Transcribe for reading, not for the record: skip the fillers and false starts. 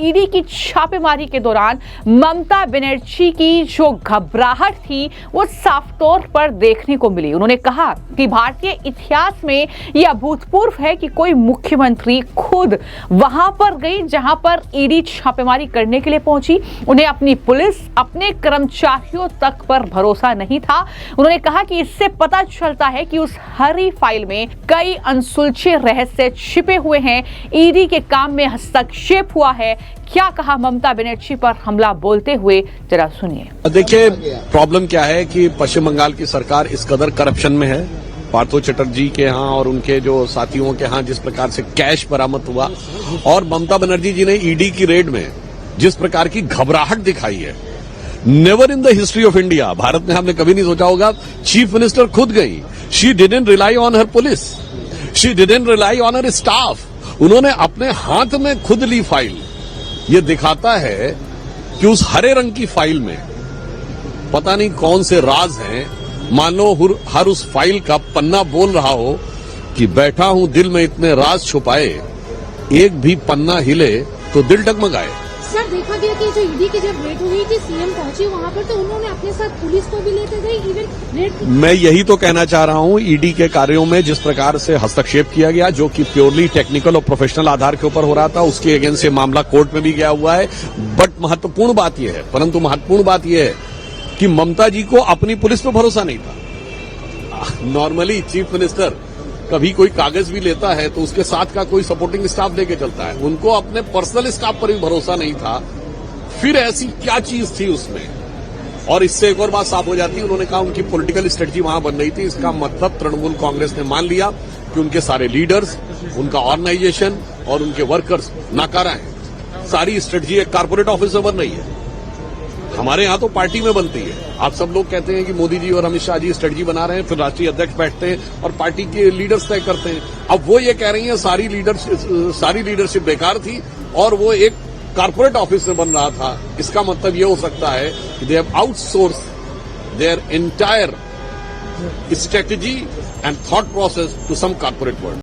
ED की छापेमारी के दौरान ममता बनर्जी की जो घबराहट थी वो साफ तौर पर देखने को मिली। उन्होंने कहा कि भारतीय इतिहास में यह अभूतपूर्व है कि कोई मुख्यमंत्री खुद वहां पर गई जहां पर ईडी छापेमारी करने के लिए पहुंची। उन्हें अपनी पुलिस, अपने कर्मचारियों तक पर भरोसा नहीं था। उन्होंने कहा कि इससे पता चलता है कि उस हरी फाइल में कई अनसुलझे रहस्य छिपे हुए हैं। ईडी के काम में हस्तक्षेप हुआ है। क्या कहा ममता बनर्जी पर हमला बोलते हुए, जरा सुनिए। देखिए, प्रॉब्लम क्या है कि पश्चिम बंगाल की सरकार इस कदर करप्शन में है। पार्थो चटर्जी के यहाँ और उनके जो साथियों के यहाँ जिस प्रकार से कैश बरामद हुआ और ममता बनर्जी जी ने ईडी की रेड में जिस प्रकार की घबराहट दिखाई है, never in the history of India, Bharat में हमने कभी नहीं सोचा होगा। चीफ मिनिस्टर खुद गई। She didn't rely on her police, she didn't rely on her staff. उन्होंने अपने हाथ में खुद ली फाइल। ये दिखाता है कि उस हरे रंग की फाइल में पता नहीं कौन से राज हैं। मान लो हर उस फाइल का पन्ना बोल रहा हो कि बैठा हूं दिल में इतने राज छुपाए, एक भी पन्ना हिले तो दिल डगमगाए। सर, देखा गया कि जो ईडी की जब रेड हुई थी, सीएम पहुंचे वहां पर तो उन्होंने अपने साथ पुलिस को भी लेते गए। इवन रेड मैं यही तो कहना चाह रहा हूं, ईडी के कार्यों में जिस प्रकार से हस्तक्षेप किया गया, जो कि प्योरली टेक्निकल और प्रोफेशनल आधार के ऊपर हो रहा था, उसके अगेंस्ट से मामला कोर्ट में भी गया हुआ है। बट महत्वपूर्ण बात यह है कि ममता जी को अपनी पुलिस पर भरोसा नहीं था। नॉर्मली चीफ मिनिस्टर कभी कोई कागज भी लेता है तो उसके साथ का कोई सपोर्टिंग स्टाफ लेके चलता है। उनको अपने पर्सनल स्टाफ पर भी भरोसा नहीं था। फिर ऐसी क्या चीज थी उसमें? और इससे एक और बात साफ हो जाती है। उन्होंने कहा उनकी पॉलिटिकल स्ट्रेटजी वहां बन रही थी। इसका मतलब तृणमूल कांग्रेस ने मान लिया कि उनके सारे लीडर्स, उनका ऑर्गेनाइजेशन और उनके वर्कर्स नाकारा हैं। सारी स्ट्रेटजी एक कारपोरेट ऑफिस में बन रही है। हमारे यहां तो पार्टी में बनती है। आप सब लोग कहते हैं कि मोदी जी और अमित शाह जी स्ट्रेटजी बना रहे हैं, फिर राष्ट्रीय अध्यक्ष बैठते हैं और पार्टी के लीडर्स तय करते हैं। अब वो ये कह रही हैं सारी लीडरशिप बेकार थी और वो एक कारपोरेट ऑफिस में बन रहा था। इसका मतलब ये हो सकता है कि they have outsource their entire strategy and thought process to some corporate world.